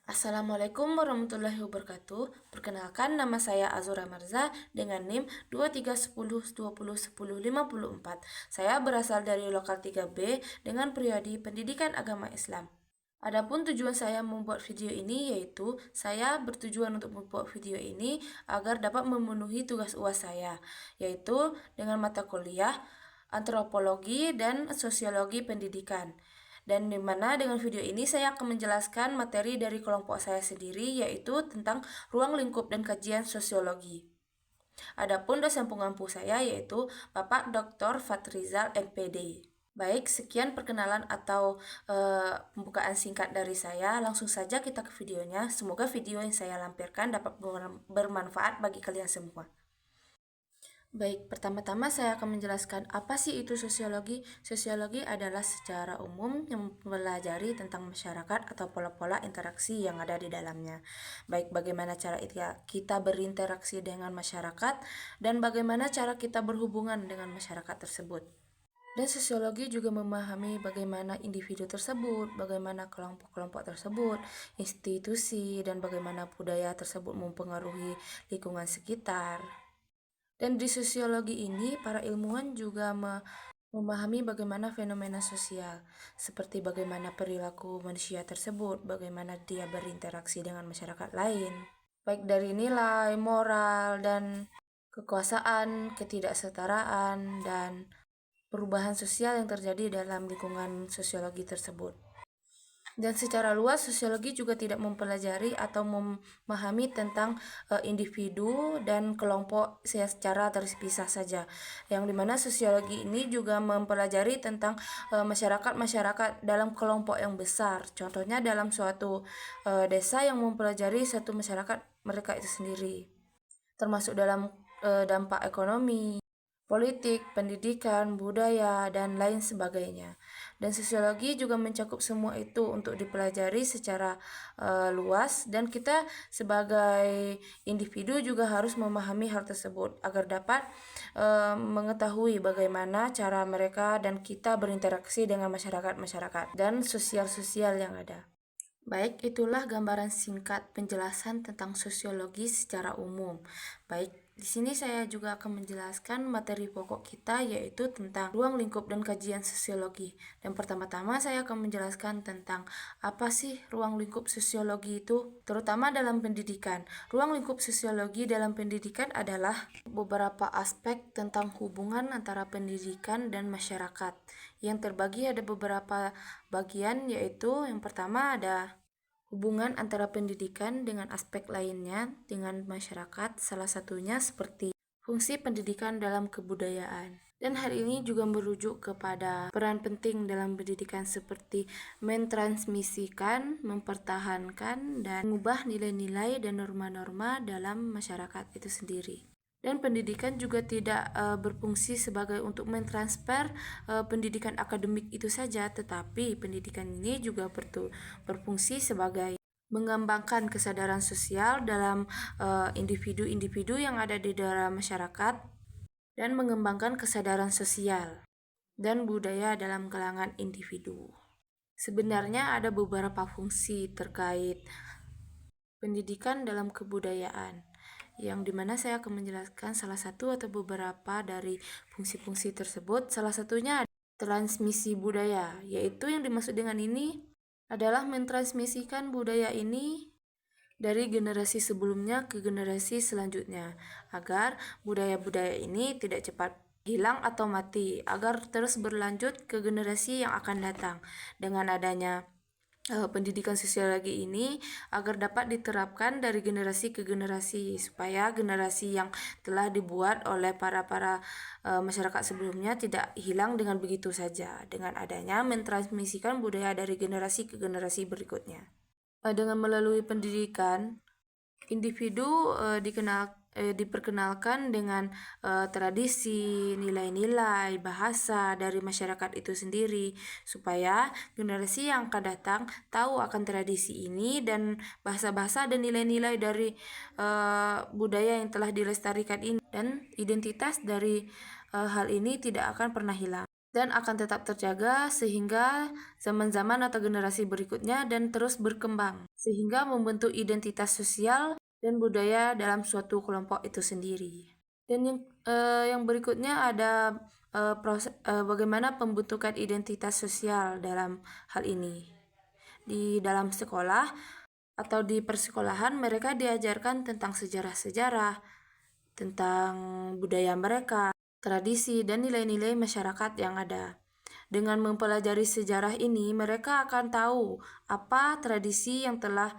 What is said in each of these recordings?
Assalamualaikum warahmatullahi wabarakatuh. Perkenalkan, nama saya Azura Marza dengan NIM 2310201054. Saya berasal dari lokal 3B dengan priyodi Pendidikan Agama Islam. Adapun tujuan saya membuat video ini yaitu saya bertujuan untuk membuat video ini agar dapat memenuhi tugas UAS saya, yaitu dengan mata kuliah antropologi dan sosiologi pendidikan. Dan dimana dengan video ini saya akan menjelaskan materi dari kelompok saya sendiri, yaitu tentang ruang lingkup dan kajian sosiologi. Adapun dosen pengampu saya yaitu Bapak Dr. Fatrizal MPD. Baik, sekian perkenalan atau pembukaan singkat dari saya. Langsung saja kita ke videonya. Semoga video yang saya lampirkan dapat bermanfaat bagi kalian semua. Baik, pertama-tama saya akan menjelaskan apa sih itu sosiologi. Sosiologi adalah secara umum yang mempelajari tentang masyarakat atau pola-pola interaksi yang ada di dalamnya. Baik, bagaimana cara kita berinteraksi dengan masyarakat dan bagaimana cara kita berhubungan dengan masyarakat tersebut. Dan sosiologi juga memahami bagaimana individu tersebut, bagaimana kelompok-kelompok tersebut, institusi, dan bagaimana budaya tersebut mempengaruhi lingkungan sekitar. Dan di sosiologi ini, para ilmuwan juga memahami bagaimana fenomena sosial, seperti bagaimana perilaku manusia tersebut, bagaimana dia berinteraksi dengan masyarakat lain, baik dari nilai, moral, dan kekuasaan, ketidaksetaraan, dan perubahan sosial yang terjadi dalam lingkungan sosiologi tersebut. Dan secara luas, sosiologi juga tidak mempelajari atau memahami tentang individu dan kelompok secara terpisah saja. Yang dimana sosiologi ini juga mempelajari tentang masyarakat-masyarakat dalam kelompok yang besar. Contohnya dalam suatu desa yang mempelajari satu masyarakat mereka itu sendiri. Termasuk dalam dampak ekonomi, politik, pendidikan, budaya, dan lain sebagainya. Dan sosiologi juga mencakup semua itu untuk dipelajari secara luas, dan kita sebagai individu juga harus memahami hal tersebut agar dapat mengetahui bagaimana cara mereka dan kita berinteraksi dengan masyarakat-masyarakat dan sosial-sosial yang ada. Baik, itulah gambaran singkat penjelasan tentang sosiologi secara umum. Baik, di sini saya juga akan menjelaskan materi pokok kita, yaitu tentang ruang lingkup dan kajian sosiologi. Dan pertama-tama saya akan menjelaskan tentang apa sih ruang lingkup sosiologi itu, terutama dalam pendidikan. Ruang lingkup sosiologi dalam pendidikan adalah beberapa aspek tentang hubungan antara pendidikan dan masyarakat. Yang terbagi ada beberapa bagian, yaitu yang pertama ada hubungan antara pendidikan dengan aspek lainnya dengan masyarakat, salah satunya seperti fungsi pendidikan dalam kebudayaan. Dan hal ini juga merujuk kepada peran penting dalam pendidikan seperti mentransmisikan, mempertahankan, dan mengubah nilai-nilai dan norma-norma dalam masyarakat itu sendiri. Dan pendidikan juga tidak berfungsi sebagai untuk mentransfer pendidikan akademik itu saja, tetapi pendidikan ini juga berfungsi sebagai mengembangkan kesadaran sosial dalam individu-individu yang ada di dalam masyarakat dan mengembangkan kesadaran sosial dan budaya dalam kalangan individu. Sebenarnya ada beberapa fungsi terkait pendidikan dalam kebudayaan, yang dimana saya akan menjelaskan salah satu atau beberapa dari fungsi-fungsi tersebut. Salah satunya ada transmisi budaya, yaitu yang dimaksud dengan ini adalah mentransmisikan budaya ini dari generasi sebelumnya ke generasi selanjutnya, agar budaya-budaya ini tidak cepat hilang atau mati, agar terus berlanjut ke generasi yang akan datang. Dengan adanya pendidikan sosiologi ini agar dapat diterapkan dari generasi ke generasi, supaya generasi yang telah dibuat oleh para masyarakat sebelumnya tidak hilang dengan begitu saja, dengan adanya mentransmisikan budaya dari generasi ke generasi berikutnya. Dengan melalui pendidikan, individu diperkenalkan dengan tradisi, nilai-nilai, bahasa dari masyarakat itu sendiri, supaya generasi yang akan datang tahu akan tradisi ini dan bahasa-bahasa dan nilai-nilai dari budaya yang telah dilestarikan ini, dan identitas dari hal ini tidak akan pernah hilang. dan akan tetap terjaga sehingga zaman-zaman atau generasi berikutnya dan terus berkembang sehingga membentuk identitas sosial dan budaya dalam suatu kelompok itu sendiri. Dan yang berikutnya ada bagaimana pembentukan identitas sosial dalam hal ini. Di dalam sekolah atau di persekolahan mereka diajarkan tentang sejarah-sejarah, tentang budaya mereka, tradisi, dan nilai-nilai masyarakat yang ada. Dengan mempelajari sejarah ini, mereka akan tahu apa tradisi yang telah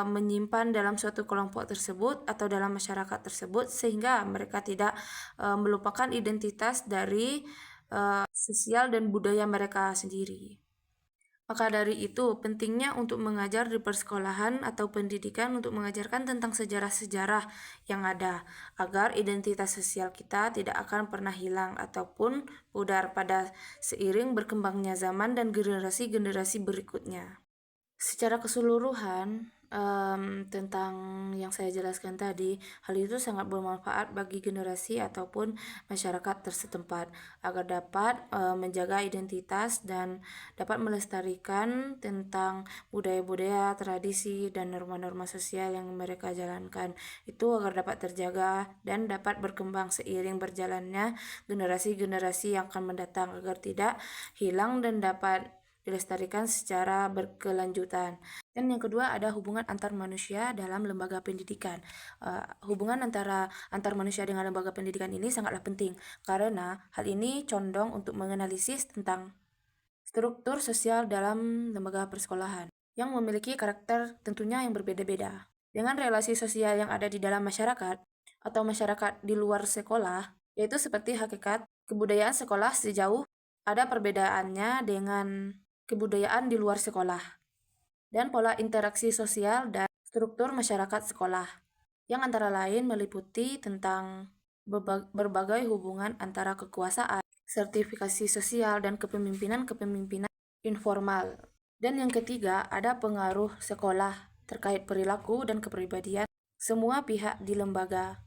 menyimpan dalam suatu kelompok tersebut atau dalam masyarakat tersebut, sehingga mereka tidak melupakan identitas dari sosial dan budaya mereka sendiri. Maka dari itu, pentingnya untuk mengajar di persekolahan atau pendidikan untuk mengajarkan tentang sejarah-sejarah yang ada, agar identitas sosial kita tidak akan pernah hilang ataupun pudar pada seiring berkembangnya zaman dan generasi-generasi berikutnya. Secara keseluruhan, tentang yang saya jelaskan tadi, hal itu sangat bermanfaat bagi generasi ataupun masyarakat tersetempat agar dapat menjaga identitas dan dapat melestarikan tentang budaya-budaya, tradisi, dan norma-norma sosial yang mereka jalankan. Itu agar dapat terjaga dan dapat berkembang seiring berjalannya generasi-generasi yang akan mendatang agar tidak hilang dan dapat dilestarikan secara berkelanjutan. Dan yang kedua ada hubungan antar manusia dalam lembaga pendidikan. Hubungan antar manusia dengan lembaga pendidikan ini sangatlah penting karena hal ini condong untuk menganalisis tentang struktur sosial dalam lembaga persekolahan yang memiliki karakter tentunya yang berbeda-beda. Dengan relasi sosial yang ada di dalam masyarakat atau masyarakat di luar sekolah, yaitu seperti hakikat kebudayaan sekolah sejauh ada perbedaannya dengan kebudayaan di luar sekolah, dan pola interaksi sosial dan struktur masyarakat sekolah, yang antara lain meliputi tentang berbagai hubungan antara kekuasaan, sertifikasi sosial, dan kepemimpinan informal. Dan yang ketiga, ada pengaruh sekolah terkait perilaku dan kepribadian semua pihak di lembaga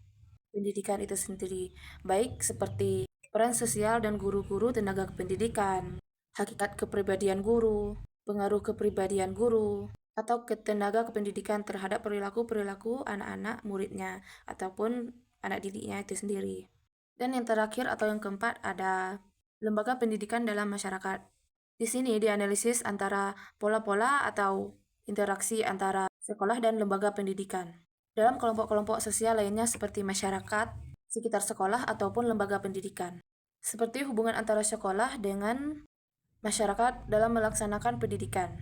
pendidikan itu sendiri, baik seperti peran sosial dan guru-guru tenaga kependidikan, hakikat kepribadian guru, pengaruh kepribadian guru, atau tenaga kependidikan terhadap perilaku-perilaku anak-anak muridnya ataupun anak didiknya itu sendiri. Dan yang terakhir atau yang keempat ada lembaga pendidikan dalam masyarakat. Di sini dianalisis antara pola-pola atau interaksi antara sekolah dan lembaga pendidikan dalam kelompok-kelompok sosial lainnya seperti masyarakat, sekitar sekolah, ataupun lembaga pendidikan. Seperti hubungan antara sekolah dengan masyarakat dalam melaksanakan pendidikan.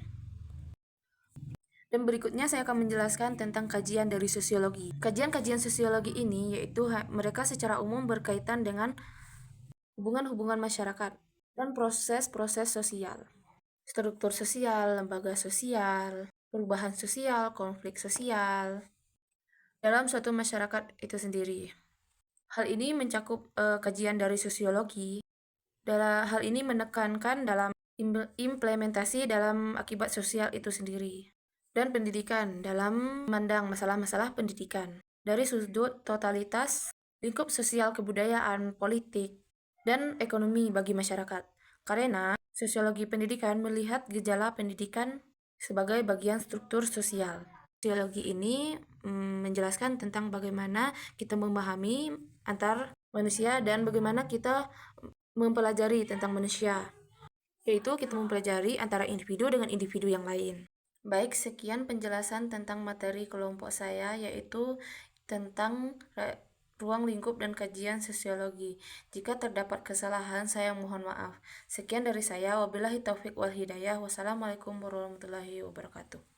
Dan berikutnya saya akan menjelaskan tentang kajian dari sosiologi. Kajian-kajian sosiologi ini yaitu mereka secara umum berkaitan dengan hubungan-hubungan masyarakat dan proses-proses sosial. Struktur sosial, lembaga sosial, perubahan sosial, konflik sosial dalam suatu masyarakat itu sendiri. Hal ini mencakup kajian dari sosiologi. Hal ini menekankan dalam implementasi dalam akibat sosial itu sendiri. Dan pendidikan dalam memandang masalah-masalah pendidikan dari sudut totalitas, lingkup sosial, kebudayaan, politik, dan ekonomi bagi masyarakat. Karena sosiologi pendidikan melihat gejala pendidikan sebagai bagian struktur sosial. Sosiologi ini menjelaskan tentang bagaimana kita memahami antar manusia dan bagaimana kita mempelajari tentang manusia, yaitu kita mempelajari antara individu dengan individu yang lain. Baik, sekian penjelasan tentang materi kelompok saya, yaitu tentang ruang lingkup dan kajian sosiologi. Jika terdapat kesalahan, saya mohon maaf. Sekian dari saya, wabillahi taufik wal hidayah. Wassalamualaikum warahmatullahi wabarakatuh.